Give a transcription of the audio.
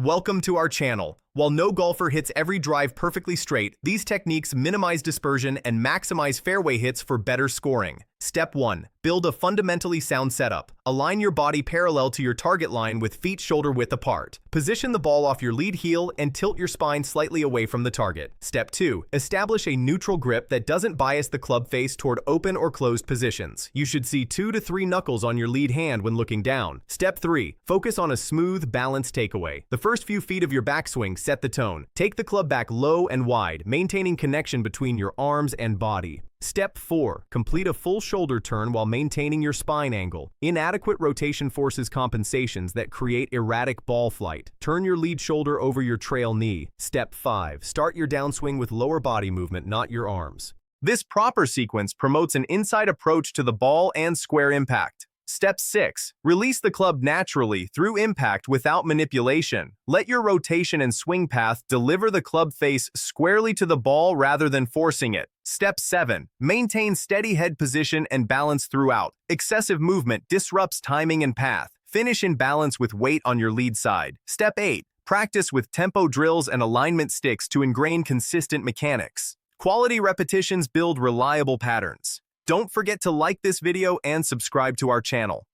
Welcome to our channel. While no golfer hits every drive perfectly straight, these techniques minimize dispersion and maximize fairway hits for better scoring. Step 1. Build a fundamentally sound setup. Align your body parallel to your target line with feet shoulder width apart. Position the ball off your lead heel and tilt your spine slightly away from the target. Step 2. Establish a neutral grip that doesn't bias the club face toward open or closed positions. You should see 2 to 3 knuckles on your lead hand when looking down. Step 3. Focus on a smooth, balanced takeaway. The first few feet of your backswing set the tone. Take the club back low and wide, maintaining connection between your arms and body. Step 4. Complete a full shoulder turn while maintaining your spine angle. Inadequate rotation forces compensations that create erratic ball flight. Turn your lead shoulder over your trail knee. Step 5. Start your downswing with lower body movement, not your arms. This proper sequence promotes an inside approach to the ball and square impact. Step 6. Release the club naturally through impact without manipulation. Let your rotation and swing path deliver the club face squarely to the ball rather than forcing it. Step 7. Maintain steady head position and balance throughout. Excessive movement disrupts timing and path. Finish in balance with weight on your lead side. Step 8. Practice with tempo drills and alignment sticks to ingrain consistent mechanics. Quality repetitions build reliable patterns. Don't forget to like this video and subscribe to our channel.